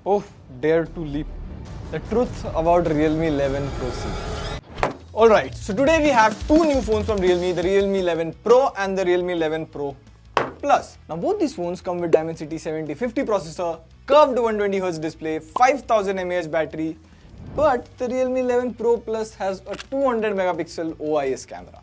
Oh, dare to leap. The truth about Realme 11 Pro series. Alright, so today we have two new phones from Realme, the Realme 11 Pro and the Realme 11 Pro Plus. Now both these phones come with Dimensity 7050 processor, curved 120Hz display, 5000 mAh battery, but the Realme 11 Pro Plus has a 200 megapixel OIS camera.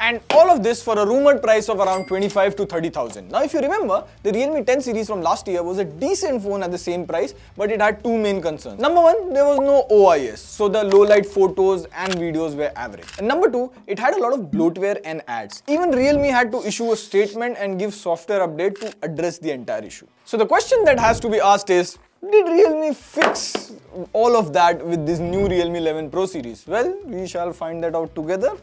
And all of this for a rumored price of around 25 to 30,000. Now if you remember, the Realme 10 series from last year was a decent phone at the same price, but it had two main concerns. Number one, there was no OIS, so the low light photos and videos were average. And number two, it had a lot of bloatware and ads. Even Realme had to issue a statement and give software update to address the entire issue. So the question that has to be asked is, did Realme fix all of that with this new Realme 11 Pro series? Well, we shall find that out together.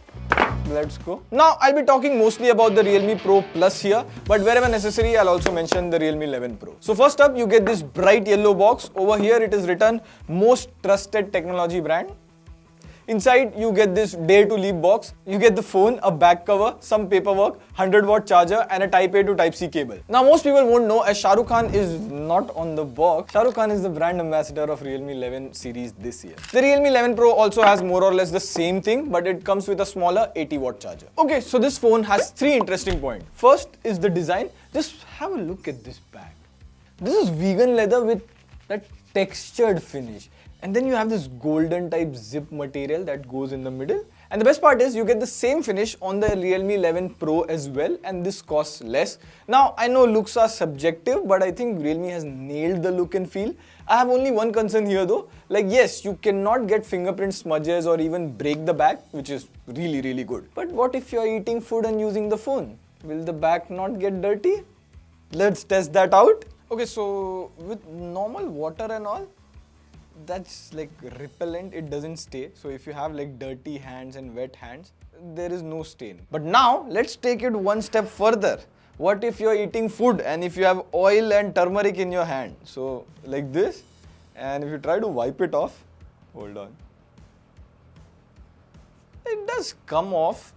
Let's go. Now, I'll be talking mostly about the Realme Pro Plus here, but wherever necessary, I'll also mention the Realme 11 Pro. So first up, you get this bright yellow box. Over here, it is written most trusted technology brand. Inside, you get this Dare to Leap box. You get the phone, a back cover, some paperwork, 100-watt charger, and a Type A to Type C cable. Now, most people won't know, as Shah Rukh Khan is not on the box. Shah Rukh Khan is the brand ambassador of Realme 11 series this year. The Realme 11 Pro also has more or less the same thing, but it comes with a smaller 80-watt charger. Okay, so this phone has three interesting points. First is the design. Just have a look at this bag. This is vegan leather with that textured finish. And then you have this golden type zip material that goes in the middle. And the best part is you get the same finish on the Realme 11 Pro as well, and this costs less. Now, I know looks are subjective, but I think Realme has nailed the look and feel. I have only one concern here though. Like, yes, you cannot get fingerprint smudges or even break the back, which is really good. But what if you're eating food and using the phone? Will the back not get dirty? Let's test that out. Okay, so with normal water and all, that's like repellent, it doesn't stay. So if you have like dirty hands and wet hands, there is no stain. But now let's take it one step further. What if you're eating food and if you have oil and turmeric in your hand? So like this, and if you try to wipe it off, hold on. It does come off.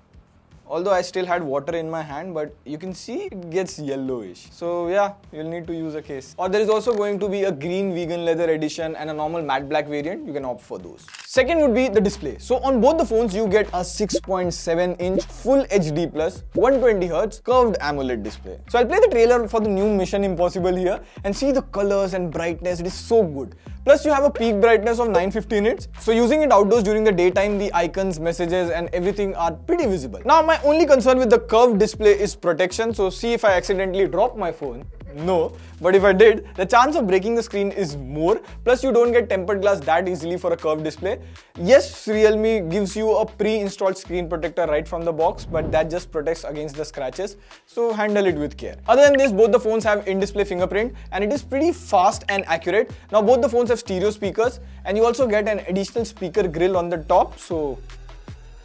Although I still had water in my hand, but you can see it gets yellowish. So yeah, you'll need to use a case. Or there is also going to be a green vegan leather edition and a normal matte black variant. You can opt for those. Second would be the display. So on both the phones, you get a 6.7-inch Full HD Plus 120Hz curved AMOLED display. So I'll play the trailer for the new Mission Impossible here and see the colors and brightness. It is so good. Plus you have a peak brightness of 950 nits. So using it outdoors during the daytime, the icons, messages and everything are pretty visible. Now my only concern with the curved display is protection. So see if I accidentally drop my phone. No, but if I did, the chance of breaking the screen is more. Plus you don't get tempered glass that easily for a curved display. Yes, Realme gives you a pre-installed screen protector right from the box, but that just protects against the scratches. So handle it with care. Other than this, both the phones have in-display fingerprint and it is pretty fast and accurate. Now both the phones have stereo speakers and you also get an additional speaker grill on the top. So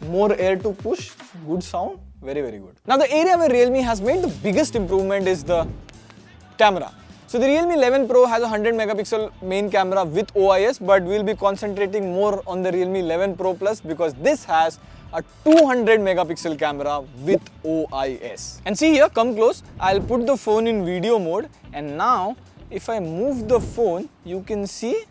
more air to push, good sound, very good. Now the area where Realme has made the biggest improvement is the camera. So the Realme 11 Pro has a 100 megapixel main camera with OIS, but we'll be concentrating more on the Realme 11 Pro Plus because this has a 200 megapixel camera with OIS. And see here, come close, I'll put the phone in video mode, and now if I move the phone, you can see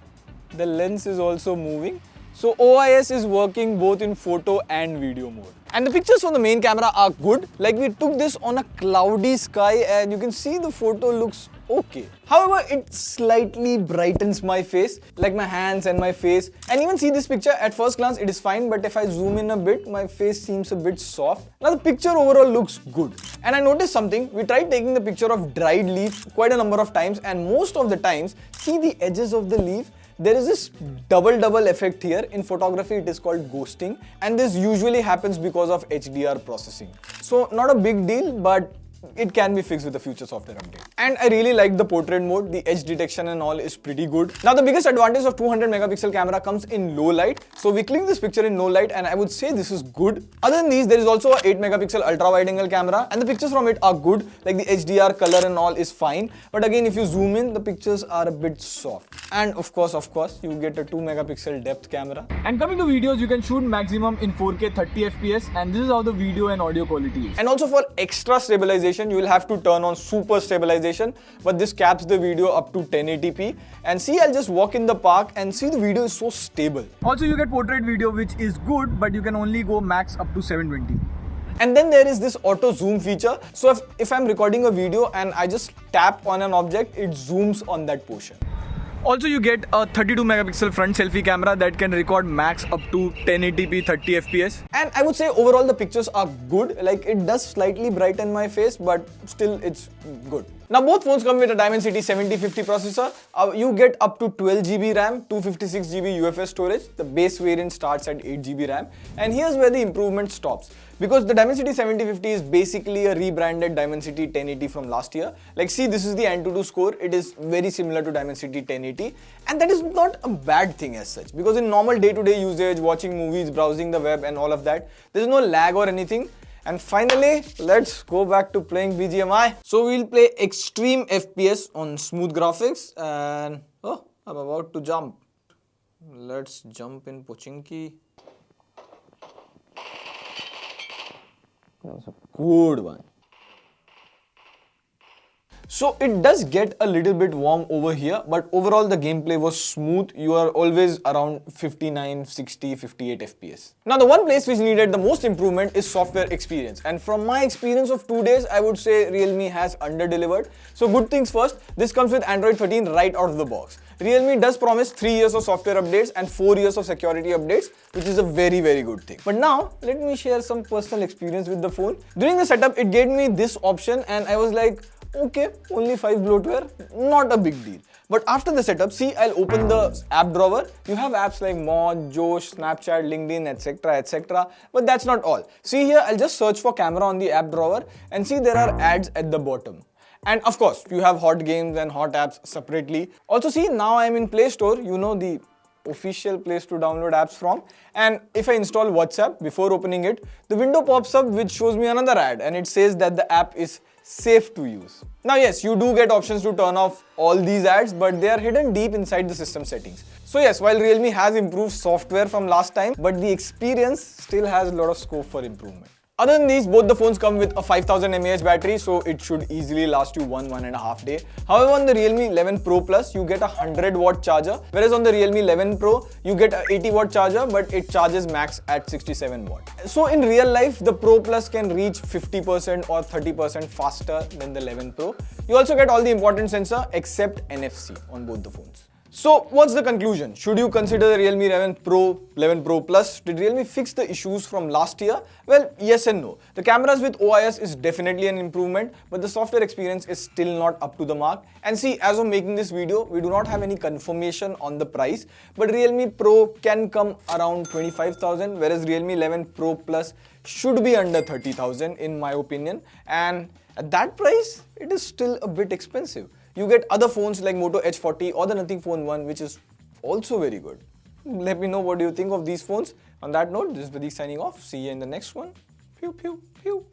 the lens is also moving. So OIS is working both in photo and video mode. And the pictures from the main camera are good. Like we took this on a cloudy sky and you can see the photo looks okay. However, it slightly brightens my face, like my hands and my face. And even see this picture, at first glance it is fine, but if I zoom in a bit, my face seems a bit soft. Now the picture overall looks good. And I noticed something, we tried taking the picture of dried leaf quite a number of times, and most of the times, see the edges of the leaf? There is this double effect here. In photography, it is called ghosting, and this usually happens because of HDR processing. So not a big deal, but it can be fixed with a future software update. And I really like the portrait mode. The edge detection and all is pretty good. Now the biggest advantage of 200 megapixel camera comes in low light. So we click this picture in low light and I would say this is good. Other than these, there is also a 8 megapixel ultra wide angle camera and the pictures from it are good. Like the HDR color and all is fine. But again, if you zoom in, the pictures are a bit soft. And of course, you get a 2 megapixel depth camera. And coming to videos, you can shoot maximum in 4K 30 FPS, and this is how the video and audio quality is. And also for extra stabilization, stabilization, you will have to turn on super stabilization, but this caps the video up to 1080p. And see, I'll just walk in the park and see the video is so stable. Also, you get portrait video, which is good, but you can only go max up to 720. And then there is this auto zoom feature. So if I'm recording a video and I just tap on an object, it zooms on that portion. Also, you get a 32 megapixel front selfie camera that can record max up to 1080p 30 fps. And I would say overall the pictures are good. Like, it does slightly brighten my face, but still it's good. Now both phones come with a Dimensity 7050 processor. You get up to 12GB RAM, 256GB UFS storage. The base variant starts at 8GB RAM. And here's where the improvement stops. Because the Dimensity 7050 is basically a rebranded Dimensity 1080 from last year. Like, see, this is the Antutu score. It is very similar to Dimensity 1080. And that is not a bad thing as such. Because in normal day-to-day usage, watching movies, browsing the web and all of that, there's no lag or anything. And finally, let's go back to playing BGMI. So we'll play extreme FPS on smooth graphics. And oh, I'm about to jump. Let's jump in Pochinki. That was a good one. So it does get a little bit warm over here, but overall the gameplay was smooth. You are always around 59, 60, 58 FPS. Now the one place which needed the most improvement is software experience. And from my experience of 2 days, I would say Realme has under-delivered. So good things first, this comes with Android 13 right out of the box. Realme does promise 3 years of software updates and 4 years of security updates, which is a very, very good thing. But now, let me share some personal experience with the phone. During the setup, it gave me this option and I was like, okay, only 5 bloatware, not a big deal. But after the setup, see, I'll open the app drawer. You have apps like Mod, Josh, Snapchat, LinkedIn, etc, etc. But that's not all. See here, I'll just search for camera on the app drawer and see there are ads at the bottom. And of course, you have hot games and hot apps separately. Also see, now I'm in Play Store, you know, the official place to download apps from. And if I install WhatsApp before opening it, the window pops up which shows me another ad and it says that the app is safe to use. Now yes, you do get options to turn off all these ads, but they are hidden deep inside the system settings. So yes, while Realme has improved software from last time, but the experience still has a lot of scope for improvement. Other than these, both the phones come with a 5000 mAh battery, so it should easily last you 1.5 days. However, on the Realme 11 Pro Plus, you get a 100-watt charger, whereas on the Realme 11 Pro, you get an 80-watt charger, but it charges max at 67 watt. So in real life, the Pro Plus can reach 50% or 30% faster than the 11 Pro. You also get all the important sensor except NFC on both the phones. So what's the conclusion? Should you consider the Realme 11 Pro Plus? Did Realme fix the issues from last year? Well, yes and no. The cameras with OIS is definitely an improvement, but the software experience is still not up to the mark. And see, as of making this video, we do not have any confirmation on the price, but Realme Pro can come around 25,000, whereas Realme 11 Pro Plus should be under 30,000 in my opinion. And at that price, it is still a bit expensive. You get other phones like Moto H40 or the Nothing Phone 1, which is also very good. Let me know what do you think of these phones. On that note, this is Pradeep signing off. See you in the next one. Pew, pew, pew.